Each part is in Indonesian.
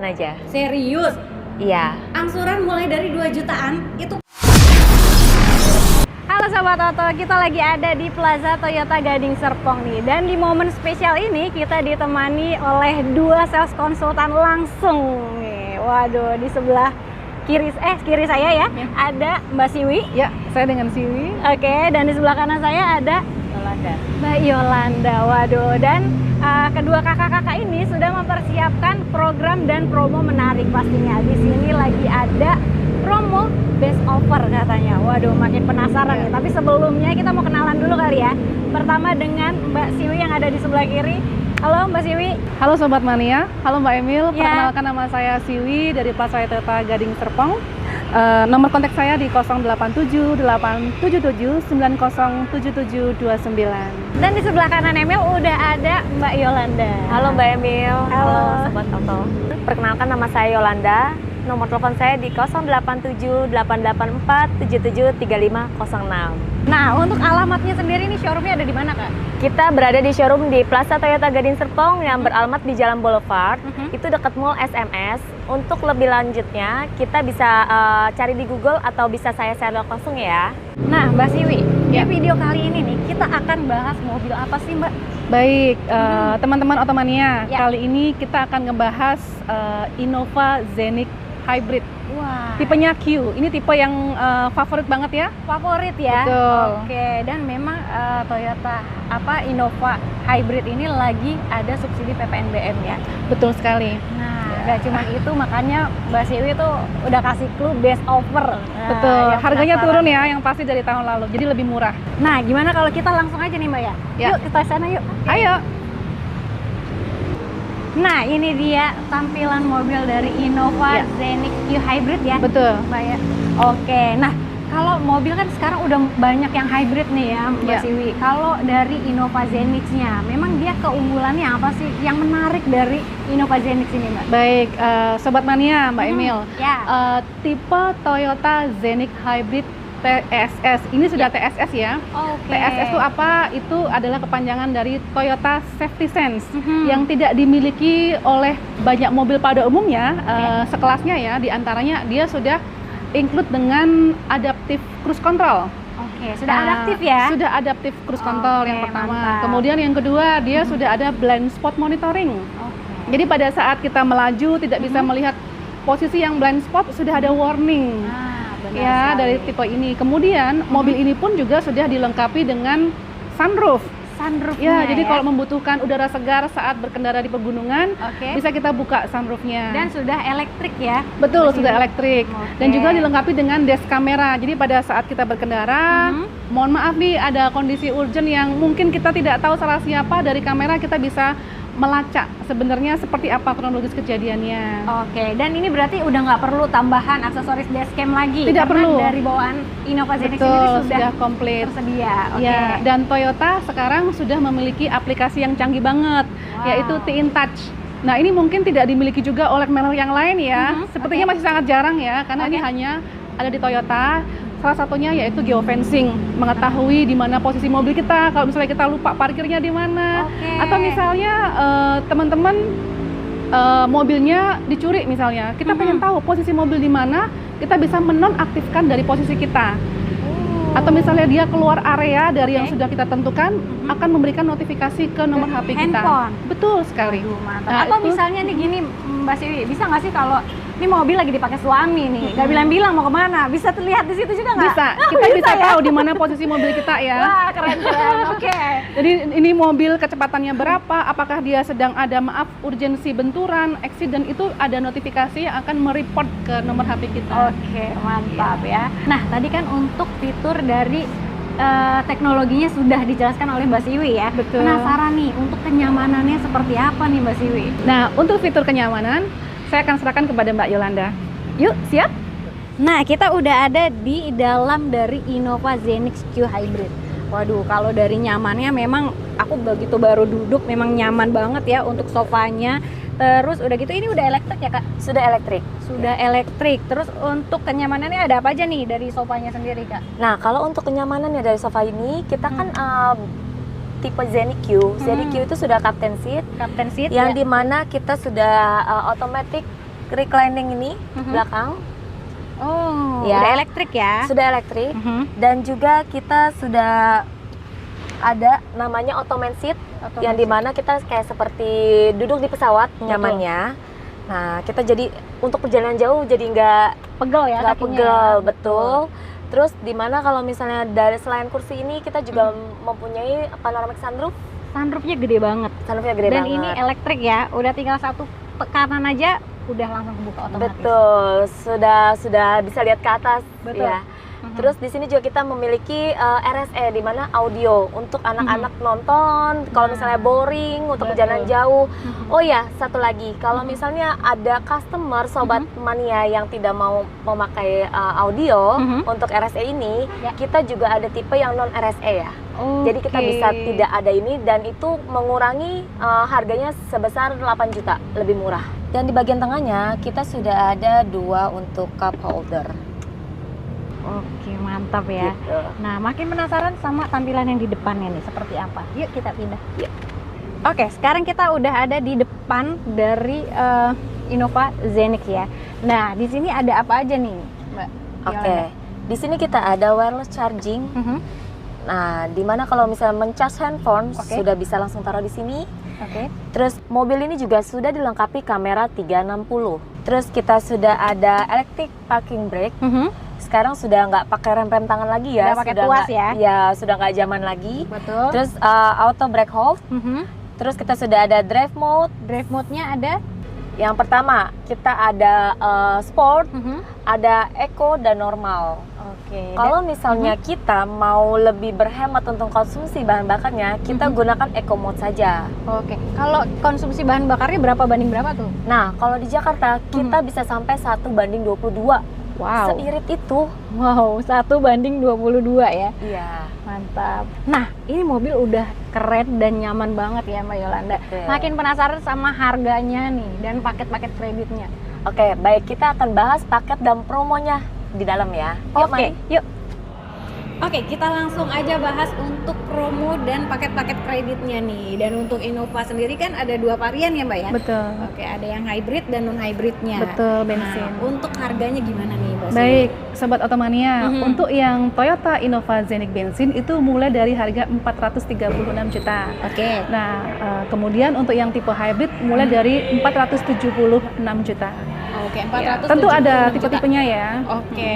aja. Serius? Iya. Angsuran mulai dari 2 jutaan itu. Halo Sobat Oto, kita lagi ada di Plaza Toyota Gading Serpong nih. Dan di momen spesial ini kita ditemani oleh 2 sales konsultan langsung nih. Waduh, di sebelah kiri saya ya, ada Mbak Siwi. Ya, saya dengan Siwi. Oke, dan di sebelah kanan saya ada Yolanda. Mbak Yolanda. Waduh, dan kedua kakak-kakak ini sudah mempersiapkan program dan promo menarik pastinya. Di sini lagi ada promo best offer katanya. Waduh, makin penasaran nih. Tapi sebelumnya kita mau kenalan dulu kali ya. Pertama dengan Mbak Siwi yang ada di sebelah kiri. Halo Mbak Siwi. Halo Sobat Mania, halo Mbak Emil. Ya. Perkenalkan, nama saya Siwi dari Plaza Toyota Gading Serpong. Nomor kontak saya di 087 877 907729. Dan di sebelah kanan Emil udah ada Mbak Yolanda. Halo Mbak Emil. Halo. Sobat Oto. Perkenalkan, nama saya Yolanda. Nomor telepon saya di 087 884 773506. Nah, untuk alamatnya sendiri nih showroomnya ada di mana Kak? Kita berada di showroom di Plaza Toyota Gading Serpong yang beralamat di Jalan Boulevard. Itu dekat Mall SMS. Untuk lebih lanjutnya, kita bisa cari di Google atau bisa saya share langsung ya. Nah, Mbak Siwi, Ya. di video kali ini nih kita akan bahas mobil apa sih Mbak? Baik, teman-teman Otomania, Ya. kali ini kita akan ngebahas Innova Zenix Hybrid. Wah, Tipenya Q, ini tipe yang favorit banget ya. favorit ya. Betul. Oke, dan memang Toyota Innova Hybrid ini lagi ada subsidi PPNBM ya. Betul sekali. Nah, nggak cuma itu, makanya Mbak Siwi tuh udah kasih clue best offer. Nah, Betul, yang harganya penasaran. turun ya, yang pasti dari tahun lalu, jadi lebih murah. Nah, gimana kalau kita langsung aja nih Mbak ya? Ya. Yuk kita sana yuk. Ayo. Nah, ini dia tampilan mobil dari Innova Ya. Zenix Q Hybrid ya. Betul. Mbak ya. Oke, nah kalau mobil kan sekarang udah banyak yang hybrid nih ya Mbak Ya. Siwi. Kalau dari Innova Zenix-nya, memang dia keunggulannya apa sih yang menarik dari Innova Zenix ini Mbak? Baik, Sobat Mania, Mbak Emil. Ya. Tipe Toyota Zenix Hybrid TSS, ini sudah TSS ya. Oke. TSS itu apa? Itu adalah kepanjangan dari Toyota Safety Sense yang Mhm. tidak dimiliki oleh banyak mobil pada umumnya, sekelasnya ya. Di antaranya dia sudah include dengan adaptive cruise control. Oke, sudah Nah, adaptif ya? Sudah adaptive cruise control Oke, yang pertama. mantap. Kemudian yang kedua, dia sudah ada blind spot monitoring. Oke. Jadi pada saat kita melaju tidak bisa melihat posisi yang blind spot, sudah ada warning. Benar Ya, sekali. dari tipe ini. Kemudian mobil ini pun juga sudah dilengkapi dengan sunroof. Sunroofnya Ya, jadi ya? kalau membutuhkan udara segar saat berkendara di pegunungan, Oke. bisa kita buka sunroofnya. Dan sudah elektrik ya? Betul, Masih- sudah elektrik. Oke. Dan juga dilengkapi dengan desk kamera. Jadi pada saat kita berkendara, mohon maaf nih, ada kondisi urgent yang mungkin kita tidak tahu salah siapa, dari kamera kita bisa melacak sebenarnya seperti apa kronologis kejadiannya. Oke, dan ini berarti udah nggak perlu tambahan aksesoris dashcam lagi? Tidak karena perlu. dari bawaan Innova Zenix Betul, sendiri sudah sudah komplit. tersedia. Oke. Ya, dan Toyota sekarang sudah memiliki aplikasi yang canggih banget, Wow. yaitu T-InTouch. Nah, ini mungkin tidak dimiliki juga oleh merek yang lain ya. Sepertinya oke. masih sangat jarang ya, karena ini Oke. hanya ada di Toyota. Salah satunya yaitu geofencing, mengetahui di mana posisi mobil kita, kalau misalnya kita lupa parkirnya di mana. Oke. Atau misalnya teman-teman mobilnya dicuri misalnya, kita pengen tahu posisi mobil di mana, kita bisa menonaktifkan dari posisi kita. Atau misalnya dia keluar area dari yang Oke. sudah kita tentukan, akan memberikan notifikasi ke nomor HP kita. handphone. Betul sekali. Aduh, mantap. Nah, Atau itu- misalnya nih gini Mbak Siwi, bisa nggak sih kalau ini mobil lagi dipakai suami nih, nggak bilang-bilang mau kemana, bisa terlihat di situ juga nggak? Bisa, kita bisa ya? tahu di mana posisi mobil kita ya. Wah, keren-keren. Oke. Jadi ini mobil kecepatannya berapa, apakah dia sedang ada urgensi benturan, accident, itu ada notifikasi yang akan mereport ke nomor HP kita. Oke, mantap ya. Nah, tadi kan untuk fitur dari teknologinya sudah dijelaskan oleh Mbak Siwi ya. Betul. Penasaran nih, untuk kenyamanannya seperti apa nih Mbak Siwi? Nah, untuk fitur kenyamanan, saya akan serahkan kepada Mbak Yolanda. Yuk, siap? Nah, kita udah ada di dalam dari Innova Zenix Q Hybrid. Waduh, kalau dari nyamannya memang aku begitu baru duduk memang nyaman banget ya untuk sofanya. Terus udah gitu ini udah elektrik ya Kak? Sudah elektrik. Sudah elektrik. Terus untuk kenyamanannya ada apa aja nih dari sofanya sendiri Kak? Nah, kalau untuk kenyamanannya dari sofa ini, kita kan tipe Zenix Q. Zenix Q itu sudah captain seat, Captain seat yang ya? dimana kita sudah automatic reclining ini belakang Oh, Ya. udah elektrik ya? sudah elektrik Mhm. dan juga kita sudah ada namanya ottoman seat yang dimana kita kayak seperti duduk di pesawat nyamannya. Nah, kita jadi untuk perjalanan jauh jadi nggak Pegel ya kakinya pegel, ya? betul. Terus dimana kalau misalnya dari selain kursi ini kita juga mempunyai panoramic sunroof. Sunroofnya gede banget. Sunroofnya gede Dan banget. ini elektrik ya, udah tinggal satu tekanan aja udah langsung kebuka otomatis. Betul, sudah bisa lihat ke atas. Betul. Ya. Terus di sini juga kita memiliki RSE di mana audio untuk anak-anak nonton. Kalau misalnya boring untuk perjalanan jauh. Oh ya, satu lagi, kalau misalnya ada customer sobat mania yang tidak mau memakai audio untuk RSE ini, Ya. kita juga ada tipe yang non RSE ya. Jadi kita bisa tidak ada ini dan itu mengurangi harganya sebesar 8 juta, lebih murah. Dan di bagian tengahnya kita sudah ada 2 untuk cup holder. Oke, mantap ya. Gitu. Nah, makin penasaran sama tampilan yang di depannya nih, seperti apa? Yuk kita pindah. Yuk. Oke, sekarang kita udah ada di depan dari Innova Zenix ya. Nah, di sini ada apa aja nih, Mbak? Oke. Di sini kita ada wireless charging. Nah, dimana kalau misalnya mencas handphone sudah bisa langsung taruh di sini. Oke. Terus mobil ini juga sudah dilengkapi kamera 360. Terus kita sudah ada electric parking brake. Sekarang sudah nggak pakai rem tangan lagi ya. Nggak pakai Sudah tuas nggak- ya. Ya, sudah nggak zaman lagi. Betul. Terus auto brake hold. Terus kita sudah ada drive mode. Drive mode-nya ada. Yang pertama kita ada sport, ada eco dan normal. Oke. Kalau misalnya kita mau lebih berhemat untuk konsumsi bahan bakarnya, kita gunakan eco mode saja. Oke. Kalau konsumsi bahan bakarnya berapa banding berapa tuh? Nah, kalau di Jakarta kita bisa sampai 1:22. Wow. Seirit itu. Wow, 1:22 ya. Iya. Mantap. Nah, ini mobil udah keren dan nyaman banget ya Mbak Yolanda. Betul. Makin penasaran sama harganya nih dan paket-paket kreditnya. Oke, baik, kita akan bahas paket dan promonya di dalam ya. Yuk, Oke, mari. yuk. Oke, kita langsung aja bahas untuk promo dan paket-paket kreditnya nih. Dan untuk Innova sendiri kan ada 2 varian ya Mbak ya? Betul. Oke, ada yang hybrid dan non hybridnya. Betul, bensin. Nah, untuk harganya gimana nih Mbak? Baik, Sobat Otomania, untuk yang Toyota Innova Zenix bensin itu mulai dari harga 436 juta. Oke. Nah, kemudian untuk yang tipe hybrid mulai dari 476 juta. Oke, Ya, 476 tentu ada juta. tipe-tipenya ya. Oke,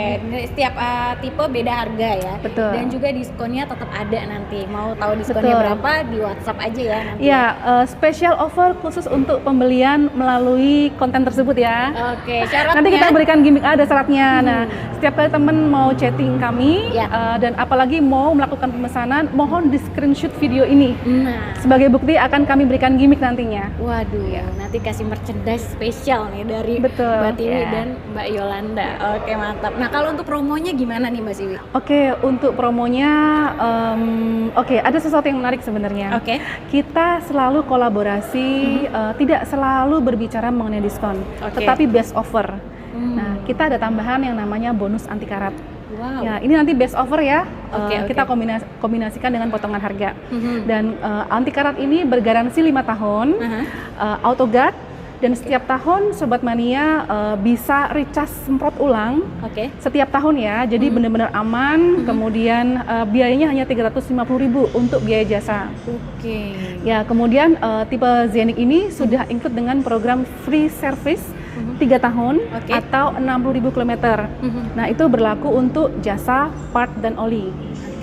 setiap tipe beda harga ya. Betul. Dan juga diskonnya tetap ada nanti. Mau tahu diskonnya Betul. berapa di WhatsApp aja ya nanti. Ya, special offer khusus untuk pembelian melalui konten tersebut ya. Oke, syaratnya. Nanti kita berikan gimmick, ada syaratnya. Nah, setiap kali teman mau chatting kami Ya. dan apalagi mau melakukan pemesanan, mohon di screenshot video ini. Nah, Sebagai bukti akan kami berikan gimmick nantinya. waduh, nanti kasih merchandise spesial nih dari Betul. Mbak Tiwi Ya. dan Mbak Yolanda. Oke, mantap. Nah, kalau untuk promonya gimana nih Mbak Siwi? Oke, untuk promonya, ada sesuatu yang menarik sebenarnya. Oke. Kita selalu kolaborasi, tidak selalu berbicara mengenai diskon, Oke. tetapi best offer. Nah, kita ada tambahan yang namanya bonus anti karat. Wow. Ya, ini nanti best offer ya. Oke, Kita oke. kombinasikan dengan potongan harga. Dan anti karat ini bergaransi 5 tahun, auto guard, dan setiap tahun Sobat Mania bisa recharge semprot ulang Oke. setiap tahun ya. Jadi benar-benar aman. Kemudian biayanya hanya 350.000 untuk biaya jasa. Oke. Ya, kemudian tipe Zenix ini sudah include dengan program free service 3 tahun Oke. atau 60.000 km. Nah, itu berlaku untuk jasa, part, dan oli.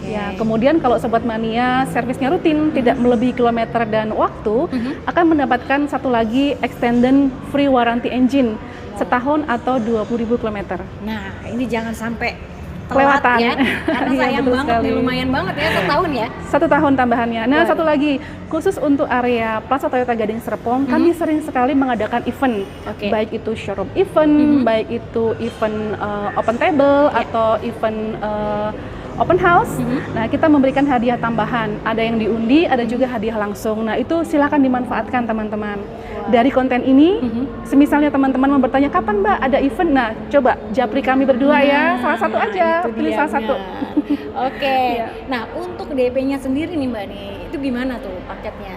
Ya, kemudian kalau Sobat Mania servisnya rutin, tidak melebihi kilometer dan waktu, akan mendapatkan satu lagi extended free warranty engine setahun atau 20.000 km. Nah, ini jangan sampai telat Kelewatan. ya. Karena Iya, sayang betul banget nih, sekali. lumayan banget ya setahun ya. 1 tahun tambahannya. Nah, Waduh. satu lagi, khusus untuk area Plaza Toyota Gading Serpong, kami sering sekali mengadakan event. Oke. Baik itu showroom event, baik itu event open table, atau event open house. Nah, kita memberikan hadiah tambahan. Ada yang diundi, ada juga hadiah langsung. Nah, itu silakan dimanfaatkan teman-teman. Dari konten ini, semisalnya teman-teman mau bertanya, kapan Mbak ada event? Nah, coba japri kami berdua ya. Salah satu aja, Itu pilih dia, salah satu. nah. Oke. Iya. Nah, untuk DP-nya sendiri nih Mbak nih, itu gimana tuh paketnya?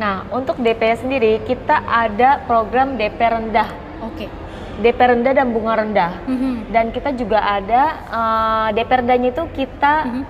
Nah, untuk DP sendiri kita ada program DP rendah. Oke. DP rendah dan bunga rendah. Dan kita juga ada DP rendahnya itu kita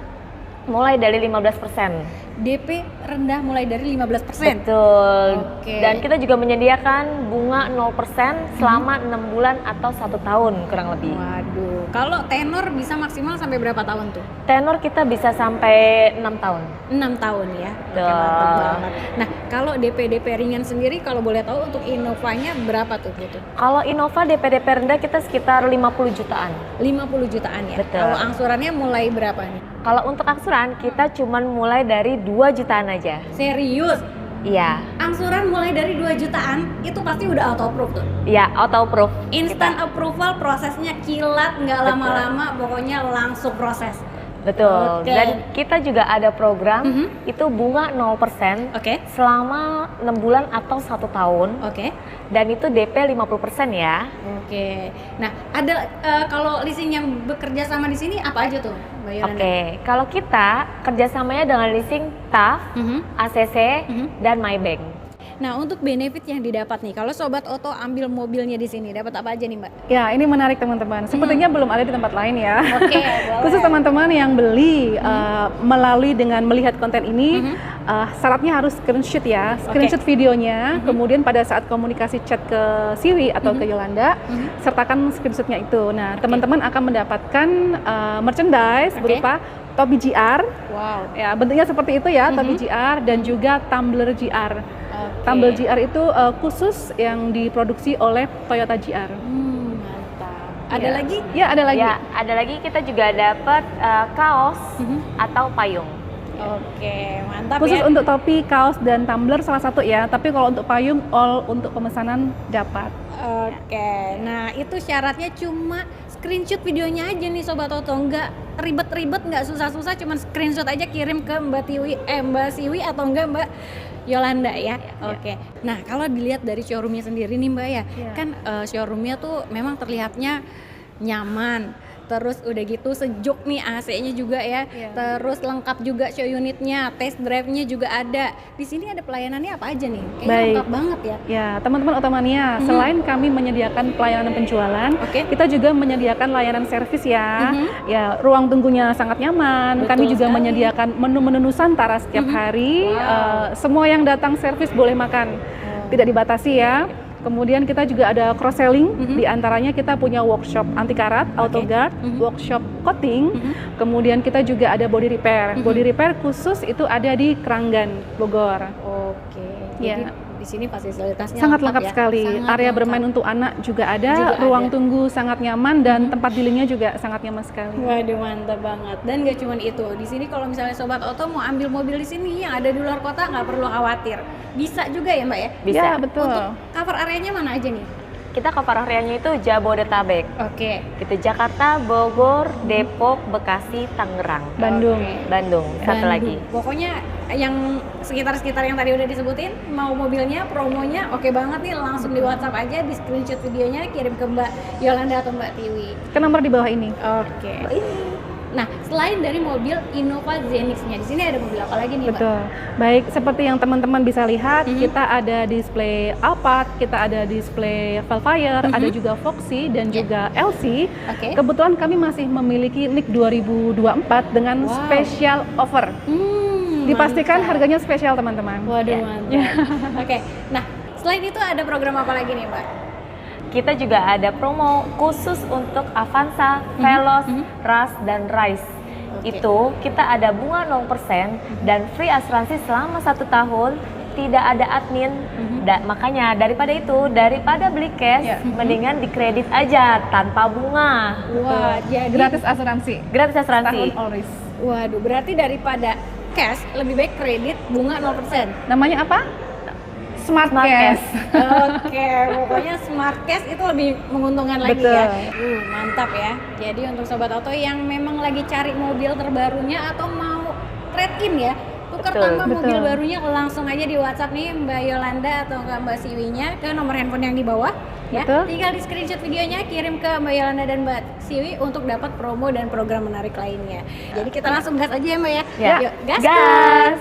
mulai dari 15%. DP rendah mulai dari 15%. Betul. Oke. Dan kita juga menyediakan bunga 0% selama 6 bulan atau 1 tahun kurang lebih. Waduh, kalau tenor bisa maksimal sampai berapa tahun tuh? Tenor kita bisa sampai 6 tahun. 6 tahun ya. Oke, Betul. mantap banget. Nah, kalau DP ringan sendiri kalau boleh tahu untuk Innovanya berapa tuh gitu? Kalau Innova DP rendah kita sekitar 50 jutaan. 50 jutaan ya. Betul. Kalau angsurannya mulai berapa nih? Kalau untuk angsuran kita cuman mulai dari 2 jutaan aja. Serius? Iya. Angsuran mulai dari 2 jutaan itu pasti udah auto approve tuh. Iya, auto approve. Instant approval, prosesnya kilat, nggak Betul. lama-lama, pokoknya langsung proses. Betul. Oke. Dan kita juga ada program itu bunga 0% Oke. selama 6 bulan atau 1 tahun. Oke. Dan itu DP 50% ya. Oke. Nah, ada kalau leasing yang bekerja sama di sini apa aja tuh, Mbak Yolanda? Oke, kalau kita kerjasamanya dengan leasing TAF, ACC, dan MyBank. Nah, untuk benefit yang didapat nih, kalau Sobat Oto ambil mobilnya di sini, dapat apa aja nih, Mbak? Ya, ini menarik teman-teman. Sepertinya belum ada di tempat lain ya. Oke, boleh. Khusus teman-teman yang beli melalui dengan melihat konten ini, syaratnya harus screenshot ya, screenshot videonya. Kemudian pada saat komunikasi chat ke Siwi atau ke Yolanda, sertakan screenshotnya itu. Nah, teman-teman akan mendapatkan merchandise berupa topi GR. Wow. Ya, bentuknya seperti itu ya, topi GR dan juga tumbler GR. Oke. Tumbler GR itu khusus yang diproduksi oleh Toyota GR. Mantap. Ada Ya. lagi? Ya, ada lagi. Ya, ada lagi kita juga dapat kaos atau payung. Oke, mantap Khusus ya. untuk topi, kaos, dan tumbler salah satu ya. Tapi kalau untuk payung, all untuk pemesanan dapat. Oke, nah itu syaratnya cuma screenshot videonya aja nih Sobat Oto, nggak ribet-ribet, nggak susah-susah, cuma screenshot aja kirim ke Mbak Siwi atau enggak Mbak Yolanda ya. Oke. Nah, kalau dilihat dari showroomnya sendiri nih Mbak ya, kan showroomnya tuh memang terlihatnya nyaman. Terus udah gitu sejuk nih, AC-nya juga ya. Terus lengkap juga show unitnya, test drive-nya juga ada. Di sini ada pelayanannya apa aja nih? Kayaknya Baik. lengkap banget ya. Ya, teman-teman Otomania, selain kami menyediakan pelayanan penjualan, kita juga menyediakan layanan servis ya. Ya, ruang tunggunya sangat nyaman. Betul kami juga sekali. menyediakan menu-menu Nusantara setiap hari. Semua yang datang servis boleh makan, tidak dibatasi ya. Kemudian kita juga ada cross selling, di antaranya kita punya workshop anti karat, auto guard, workshop coating, kemudian kita juga ada body repair. Body repair khusus itu ada di Keranggan, Bogor. Oke. Ya. Jadi di sini fasilitasnya Sangat lengkap ya. sekali. Sangat Area lengkap. bermain untuk anak juga ada, Juga ruang ada. tunggu sangat nyaman dan tempat dealingnya juga sangat nyaman sekali. Waduh, mantap banget. Dan gak cuman itu, di sini kalau misalnya Sobat Oto mau ambil mobil di sini yang ada di luar kota nggak perlu khawatir. Bisa juga ya Mbak ya? Bisa. Ya, betul. Untuk cover areanya mana aja nih? Kita cover area-nya itu Jabodetabek. Oke. Gitu, Jakarta, Bogor, Depok, Bekasi, Tangerang, Bandung. Oke. Bandung. Satu Bandung. lagi. Pokoknya yang sekitar-sekitar yang tadi udah disebutin, mau mobilnya, promonya oke banget nih, langsung di WhatsApp aja, di screenshot videonya, kirim ke Mbak Yolanda atau Mbak Tiwi. Ke nomor di bawah ini. Oke. Nah, selain dari mobil Innova Zenix-nya, di sini ada mobil apa lagi nih, Mbak? Betul. Baik, seperti yang teman-teman bisa lihat, kita ada display Alphard, kita ada display Velfire, ada juga Foxy dan juga LC. Oke. Kebetulan kami masih memiliki NIK 2024 dengan Wow. special offer. Dipastikan Mantap. harganya spesial teman-teman. Waduh, mantap. Oke. Nah, selain itu ada program apa lagi nih, Mbak? Kita juga ada promo khusus untuk Avanza, Veloz, Rush, dan Rise. Itu kita ada bunga 0% dan free asuransi selama 1 tahun, tidak ada admin. Makanya daripada beli cash, mendingan dikredit aja tanpa bunga. Wah, jadi Gratis asuransi. Gratis asuransi. Tahun all risk. waduh, berarti daripada cash lebih baik kredit bunga 0%. Namanya apa? Smart, Smart Cash. Oke, pokoknya smart cash itu lebih menguntungkan lagi Betul. ya. Mantap ya. Jadi untuk Sobat Oto yang memang lagi cari mobil terbarunya atau mau trade in ya, tukar Betul. tambah mobil Betul. barunya, langsung aja di WhatsApp nih Mbak Yolanda atau ke Mbak Siwinya ke nomor handphone yang di bawah ya. Betul. Tinggal di screenshot videonya, kirim ke Mbak Yolanda dan Mbak Siwi untuk dapat promo dan program menarik lainnya. Jadi kita langsung gas aja ya Mbak ya. Ya. Yuk, gas. Gas.